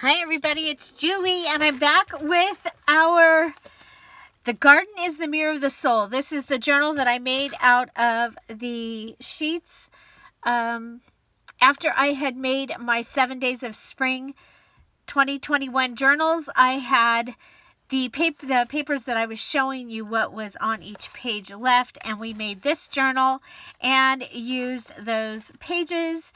Hi everybody, it's Julie and I'm back with The Garden is the Mirror of the Soul. This is the journal that I made out of the sheets after I had made my 7 Days of Spring 2021 journals. I had the papers that I was showing you what was on each page left, and we made this journal and used those pages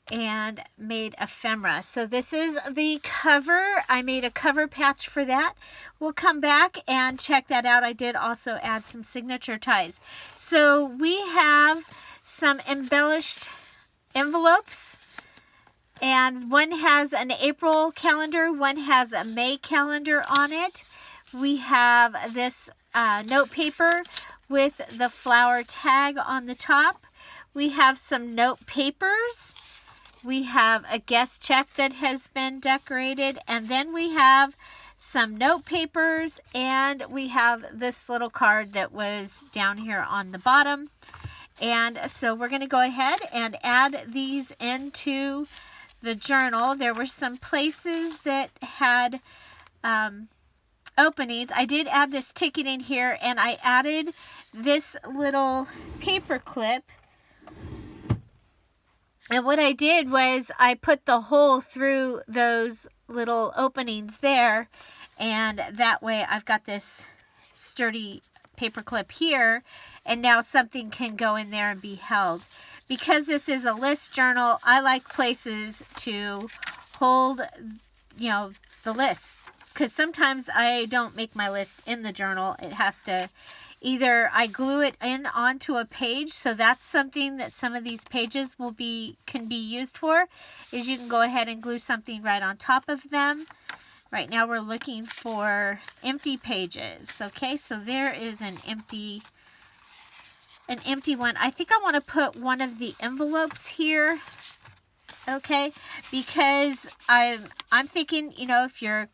and made ephemera. So this is the cover. I made a cover patch for that. We'll come back and check that out. I did also add some signature ties. So we have some embellished envelopes, and one has an April calendar, one has a May calendar on it. We have this note paper with the flower tag on the top. We have some note papers. We have a guest check that has been decorated, and then we have some note papers, and we have this little card that was down here on the bottom. And so we're going to go ahead and add these into the journal. There were some places that had openings. I did add this ticket in here, and I added this little paper clip. And what I did was I put the hole through those little openings there, and that way I've got this sturdy paper clip here, and now something can go in there and be held. Because this is a list journal, I like places to hold, you know, the lists, because sometimes I don't make my list in the journal. It has to, either I glue it in onto a page, so that's something that some of these pages can be used for, is you can go ahead and glue something right on top of them. Right now we're looking for empty pages. Okay, so there is an empty one. I think I want to put one of the envelopes here. Okay, because I'm thinking, you know, if you're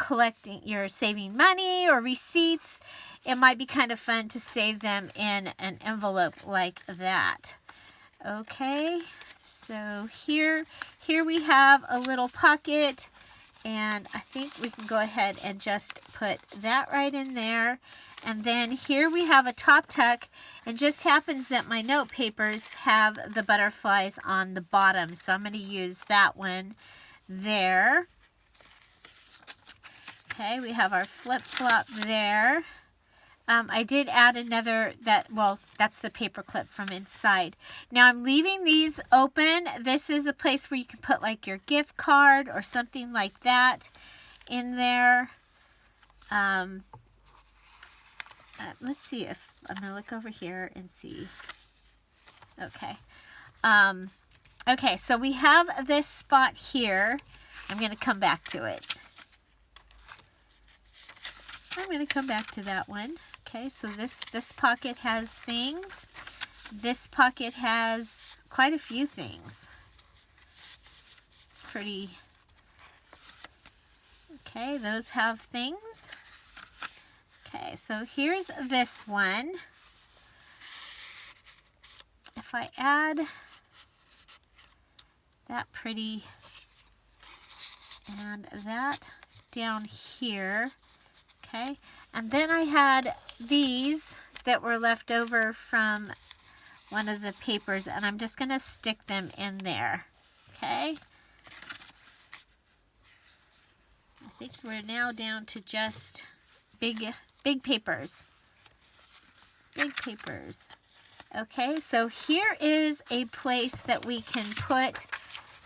saving money or receipts, it might be kind of fun to save them in an envelope like that. Okay, so here we have a little pocket, and I think we can go ahead and just put that right in there. And then here we have a top tuck, and just happens that my note papers have the butterflies on the bottom, so I'm going to use that one there. Okay, we have our flip-flop there. I did add another, that's the paper clip from inside. Now I'm leaving these open. This is a place where you can put like your gift card or something like that in there. Let's see if, I'm going to look over here and see. Okay. Okay, so we have this spot here. I'm going to come back to it. I'm going to come back to that one. Okay, so this pocket has things. This pocket has quite a few things. It's pretty. Okay, those have things. Okay, so here's this one. If I add that pretty and that down here. Okay, and then I had these that were left over from one of the papers, and I'm just going to stick them in there. Okay, I think we're now down to just big papers. Big papers. Okay, so here is a place that we can put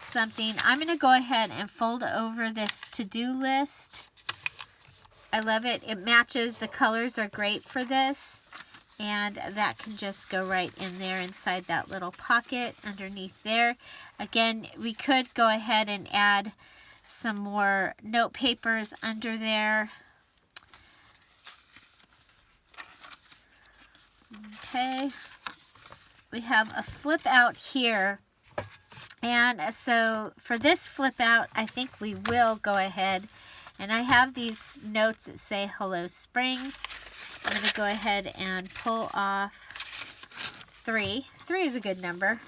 something. I'm going to go ahead and fold over this to-do list. I love it. It matches. The colors are great for this. And that can just go right in there inside that little pocket underneath there. Again, we could go ahead and add some more note papers under there. Okay. We have a flip out here. And so for this flip out, I think we will go ahead. And I have these notes that say, Hello Spring. I'm going to go ahead and pull off 3. 3 is a good number.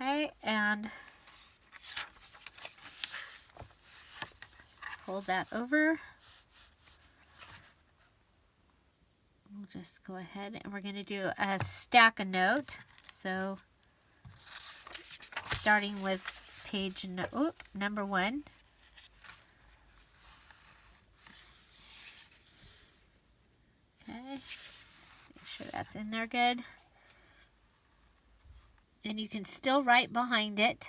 Okay, and fold that over. We'll just go ahead and we're going to do a stack a note. So starting with page number 1. Okay, make sure that's in there good. And you can still write behind it,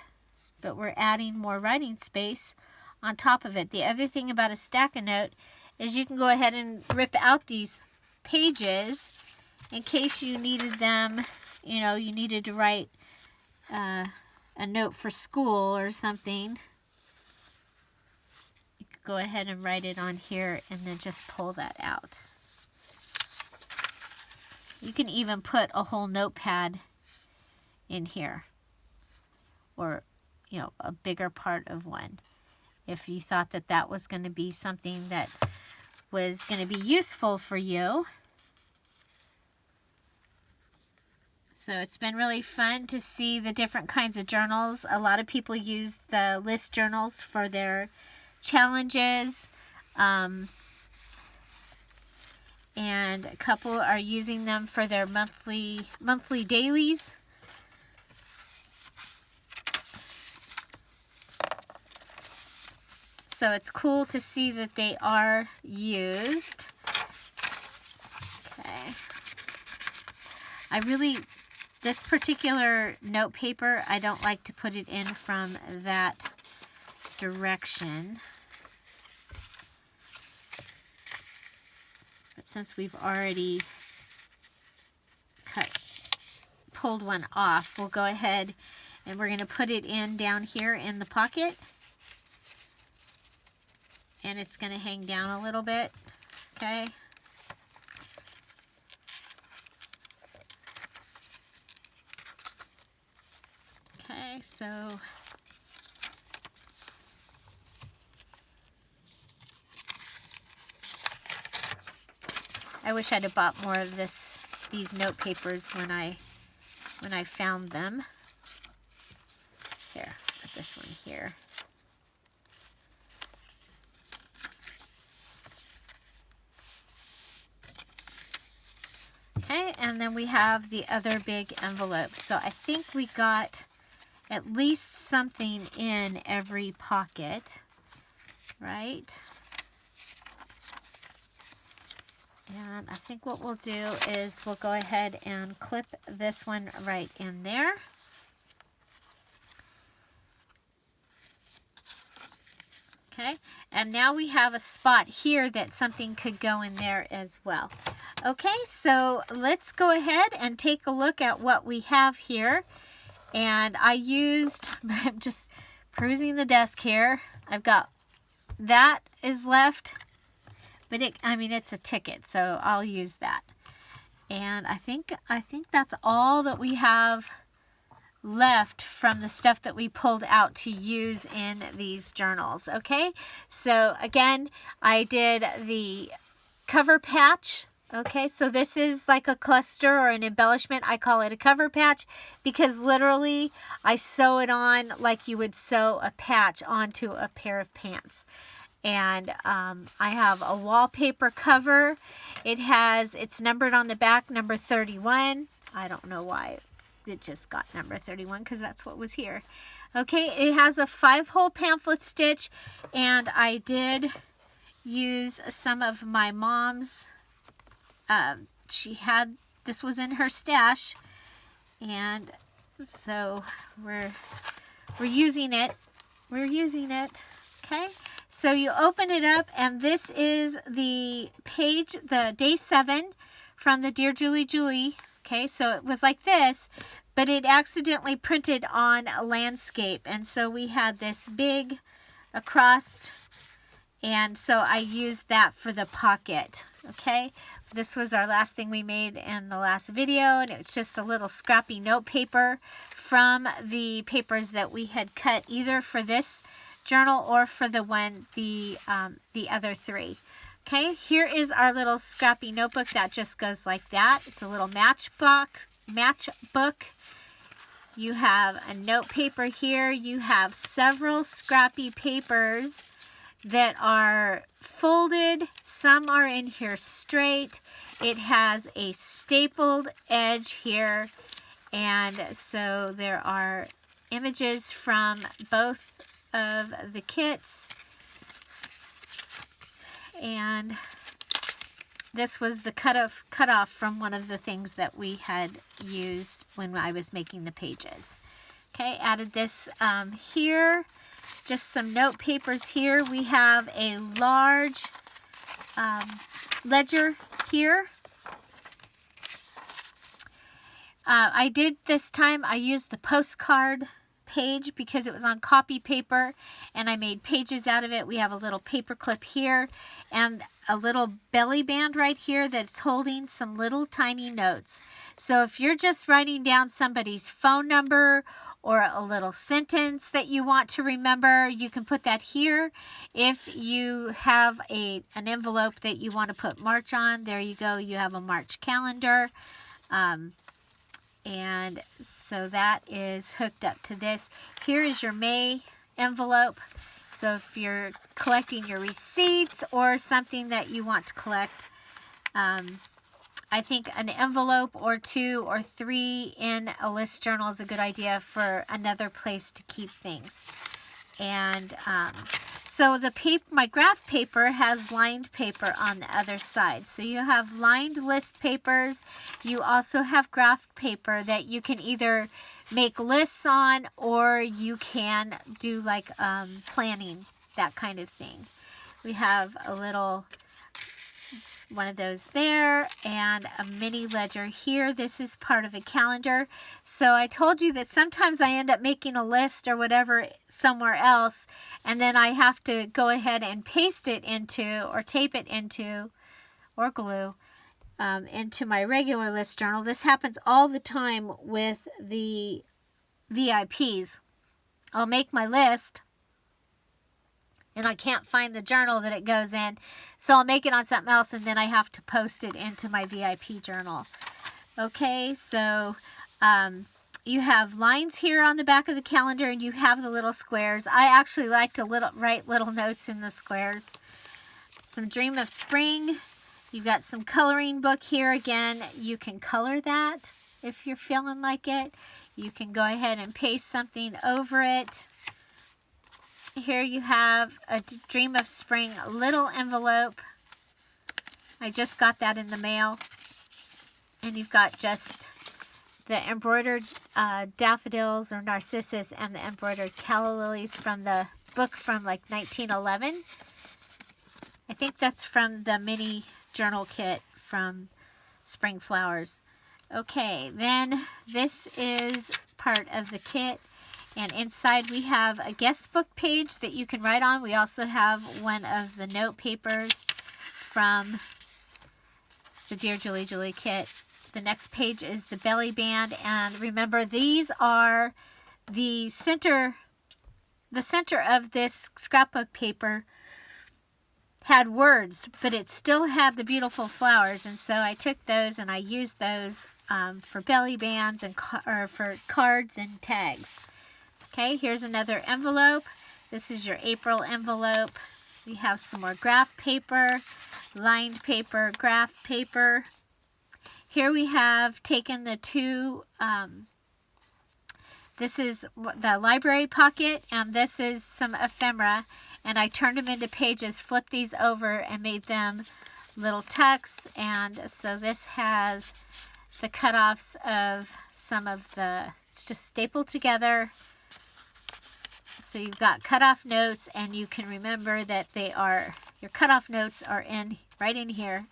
but we're adding more writing space on top of it. The other thing about a stack a note is you can go ahead and rip out these pages in case you needed them, you know, you needed to write a note for school or something. You could go ahead and write it on here and then just pull that out. You can even put a whole notepad in here, or, you know, a bigger part of one, if you thought that that was going to be something that was going to be useful for you. So it's been really fun to see the different kinds of journals. A lot of people use the list journals for their challenges, and a couple are using them for their monthly dailies. So it's cool to see that they are used. Okay. This particular note paper, I don't like to put it in from that direction. But since we've already pulled one off, we'll go ahead and we're going to put it in down here in the pocket. And it's going to hang down a little bit, okay? Okay, so I wish I'd have bought more of these note papers when I found them. Here, put this one here. Okay, and then we have the other big envelope. So I think we got at least something in every pocket, right? And I think what we'll do is we'll go ahead and clip this one right in there. Okay, and now we have a spot here that something could go in there as well. Okay, so let's go ahead and take a look at what we have here. And I'm just perusing the desk here. I've got, that is left, but it's a ticket, so I'll use that. And I think that's all that we have left from the stuff that we pulled out to use in these journals. Okay, so again, I did the cover patch. Okay, so this is like a cluster or an embellishment. I call it a cover patch because literally I sew it on like you would sew a patch onto a pair of pants. And I have a wallpaper cover. It's numbered on the back, number 31. I don't know why it just got number 31 because that's what was here. Okay, it has a 5-hole pamphlet stitch, and I did use some of my mom's. This was in her stash, and so we're using it. We're using it. Okay, so you open it up, and this is the page, the day 7 from the Dearjuliejulie. Okay, so it was like this, but it accidentally printed on a landscape, and so we had this big across, and so I used that for the pocket. Okay, this was our last thing we made in the last video, and it was just a little scrappy note paper from the papers that we had cut either for this journal or for the other 3. Okay, here is our little scrappy notebook that just goes like that. It's a little matchbook. You have a note paper here. You have several scrappy papers that are folded. Some are in here straight. It has a stapled edge here. And so there are images from both of the kits. And this was the cut off from one of the things that we had used when I was making the pages. Okay, added this here. Just some note papers here. We have a large ledger here. I did this time, I used the postcard page because it was on copy paper and I made pages out of it. We have a little paper clip here and a little belly band right here that's holding some little tiny notes. So if you're just writing down somebody's phone number or a little sentence that you want to remember, you can put that here. If you have an envelope that you want to put March on, there you go, you have a March calendar. And so that is hooked up to this. Here is your May envelope. So if you're collecting your receipts or something that you want to collect, I think an envelope or 2 or 3 in a list journal is a good idea for another place to keep things. And so the paper, my graph paper has lined paper on the other side. So you have lined list papers. You also have graph paper that you can either make lists on or you can do like planning, that kind of thing. We have a little one of those there and a mini ledger here. This is part of a calendar. So I told you that sometimes I end up making a list or whatever somewhere else and then I have to go ahead and paste it into or tape it into or glue into my regular list journal. This happens all the time with the VIPs. I'll make my list and I can't find the journal that it goes in. So I'll make it on something else and then I have to post it into my VIP journal. Okay, so you have lines here on the back of the calendar and you have the little squares. I actually like to write little notes in the squares. Some Dream of Spring. You've got some coloring book here again. You can color that if you're feeling like it. You can go ahead and paste something over it. Here you have a Dream of Spring little envelope. I just got that in the mail. And you've got just the embroidered daffodils or narcissus and the embroidered calla lilies from the book from like 1911. I think that's from the mini journal kit from Spring Flowers. Okay, then this is part of the kit. And inside we have a guest book page that you can write on. We also have one of the note papers from the Dearjuliejulie kit. The next page is the belly band. And remember, these are the center of this scrapbook paper had words, but it still had the beautiful flowers. And so I took those and I used those for belly bands and for cards and tags. Okay, here's another envelope. This is your April envelope. We have some more graph paper, lined paper, graph paper. Here we have taken the two, this is the library pocket, and this is some ephemera. And I turned them into pages, flipped these over, and made them little tucks. And so this has the cutoffs of some of the, it's just stapled together. So you've got cutoff notes, and you can remember that they are, your cutoff notes are right in here.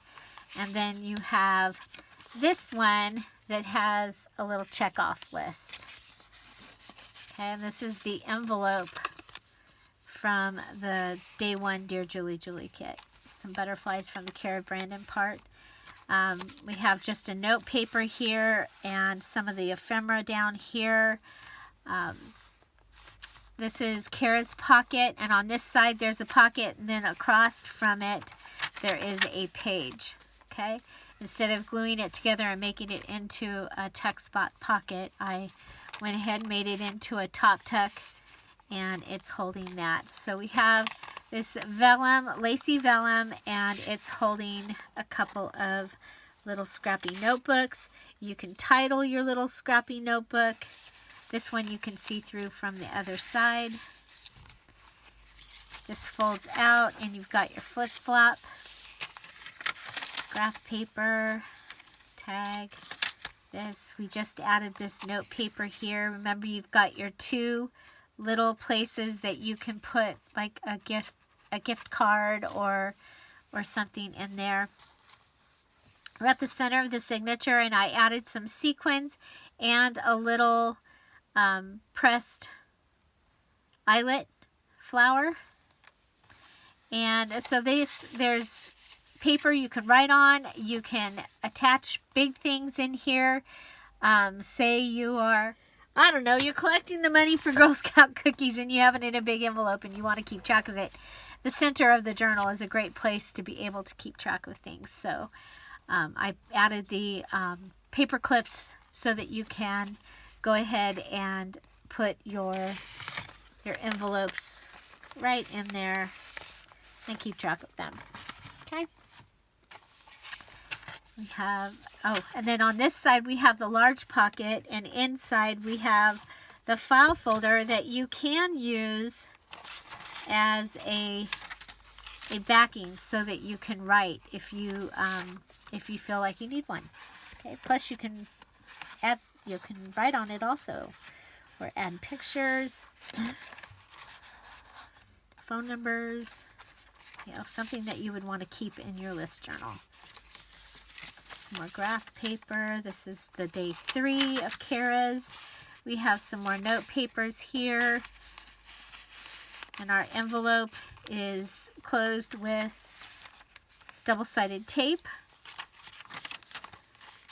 And then you have this one that has a little check-off list. Okay, and this is the envelope from the Day 1 Dearjuliejulie kit. Some butterflies from the Cara Brandon part. We have just a note paper here and some of the ephemera down here. This is Cara's pocket, and on this side there's a pocket, and then across from it there is a page. Okay, instead of gluing it together and making it into a tuck spot pocket, I went ahead and made it into a top tuck, and it's holding that. So we have this vellum, lacy vellum, and it's holding a couple of little scrappy notebooks. You can title your little scrappy notebook. This one you can see through from the other side. This folds out and you've got your flip-flop, graph paper, tag. This, we just added this note paper here. Remember, you've got your two little places that you can put like a gift card or something in there. We're at the center of the signature, and I added some sequins and a little pressed eyelet flower. And so there's paper you can write on. You can attach big things in here. Say you are, I don't know, you're collecting the money for Girl Scout cookies and you have it in a big envelope and you want to keep track of it. The center of the journal is a great place to be able to keep track of things. So I added the paper clips so that you can go ahead and put your envelopes right in there and keep track of them. Okay. We have, oh, and then on this side we have the large pocket, and inside we have the file folder that you can use as a backing so that you can write if you feel like you need one. Okay. Plus you can write on it also, or add pictures, phone numbers, something that you would want to keep in your list journal. Some more graph paper. This is the day 3 of Cara's. We have some more note papers here. And our envelope is closed with double-sided tape.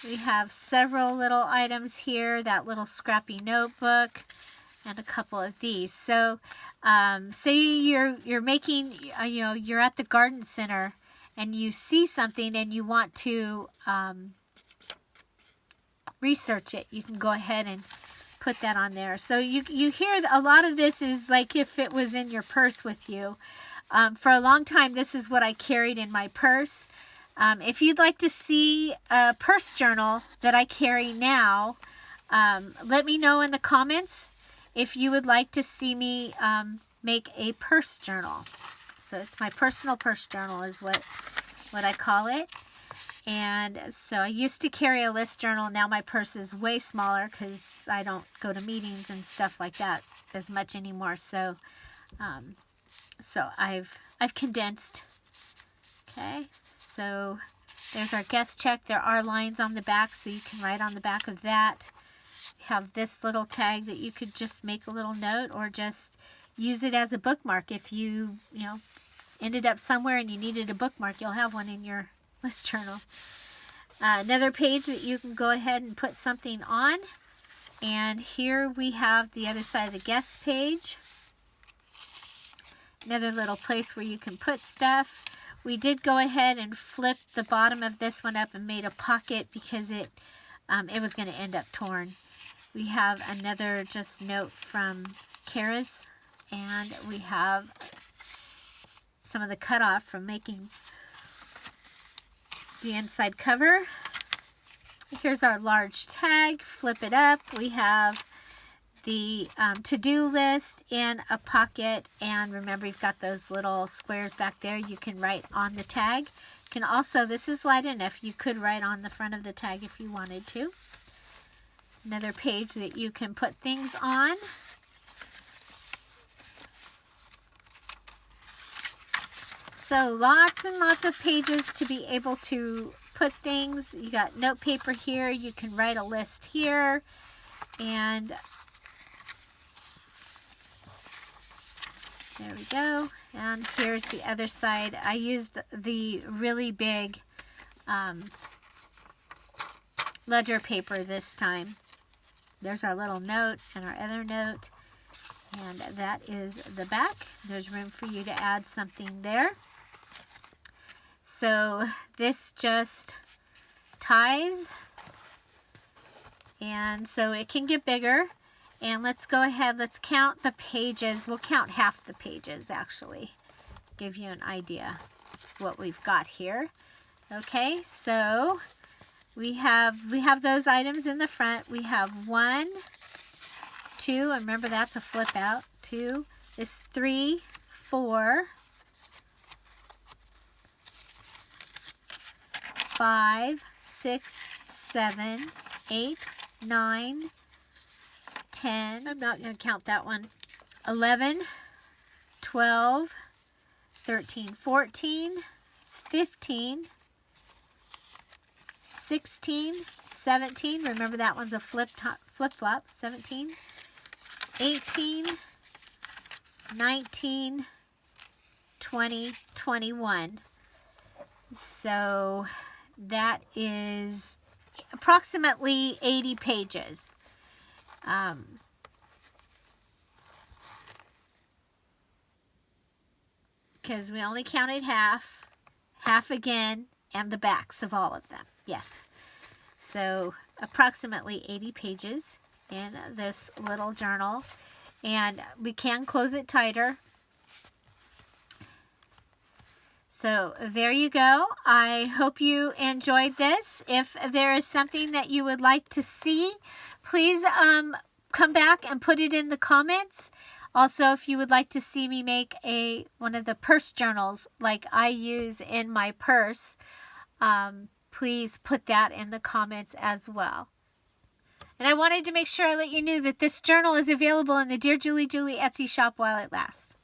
We have several little items here, that little scrappy notebook, and a couple of these. So say you're making, you're at the garden center and you see something and you want to research it, you can go ahead and put that on there. So you hear a lot of this is like if it was in your purse with you. For a long time, this is what I carried in my purse. If you'd like to see a purse journal that I carry now, let me know in the comments if you would like to see me make a purse journal. So it's my personal purse journal is what I call it. And so I used to carry a list journal. Now my purse is way smaller because I don't go to meetings and stuff like that as much anymore. So I've condensed. Okay, so there's our guest check. There are lines on the back, so you can write on the back of that. You have this little tag that you could just make a little note or just use it as a bookmark. If you ended up somewhere and you needed a bookmark, you'll have one in your list journal. Another page that you can go ahead and put something on. And here we have the other side of the guest page. Another little place where you can put stuff. We did go ahead and flip the bottom of this one up and made a pocket because it was going to end up torn. We have another just note from Cara's, and we have some of the cutoff from making the inside cover. Here's our large tag. Flip it up. We have the to-do list in a pocket, and remember you've got those little squares back there. You can write on the tag. You can also, this is light enough, you could write on the front of the tag if you wanted to. Another page that you can put things on. So lots and lots of pages to be able to put things. You got note paper here. You can write a list here. And there we go. And here's the other side. I used the really big ledger paper this time. There's our little note and our other note. And that is the back. There's room for you to add something there. So this just ties. And so it can get bigger. And let's go ahead, let's count the pages. We'll count half the pages actually. give you an idea what we've got here. Okay, so we have those items in the front. We have 1, 2, and remember that's a flip out. 2, this 3, 4, 5, 6, 7, 8, 9, 10. I'm not going to count that one. 11, 12, 13, 14, 15, 16, 17. Remember that one's a flip-flop. 17, 18, 19, 20, 21. So that is approximately 80 pages. Because we only counted half again, and the backs of all of them. Yes. So approximately 80 pages in this little journal. And we can close it tighter. So there you go. I hope you enjoyed this. If there is something that you would like to see, please come back and put it in the comments. Also, if you would like to see me make one of the purse journals like I use in my purse, please put that in the comments as well. And I wanted to make sure I let you know that this journal is available in the Dearjuliejulie Etsy shop while it lasts.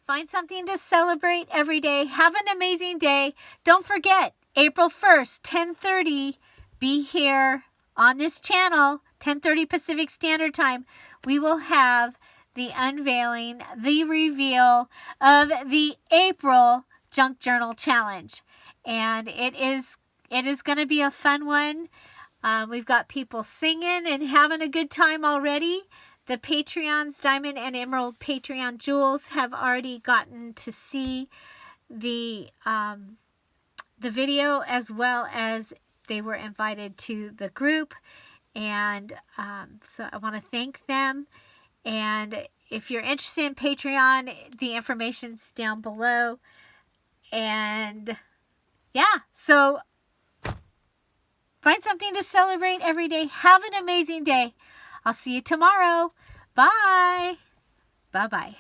Find something to celebrate every day. Have an amazing day. Don't forget, April 1st, 10:30, be here on this channel, 10:30 Pacific Standard Time. We will have the unveiling, the reveal of the April Junk Journal Challenge. And it is going to be a fun one. We've got people singing and having a good time already. The Patreons, Diamond and Emerald Patreon Jewels, have already gotten to see the video, as well as they were invited to the group. And so I want to thank them. And if you're interested in Patreon, the information's down below. And yeah, so find something to celebrate every day. Have an amazing day. I'll see you tomorrow. Bye. Bye-bye.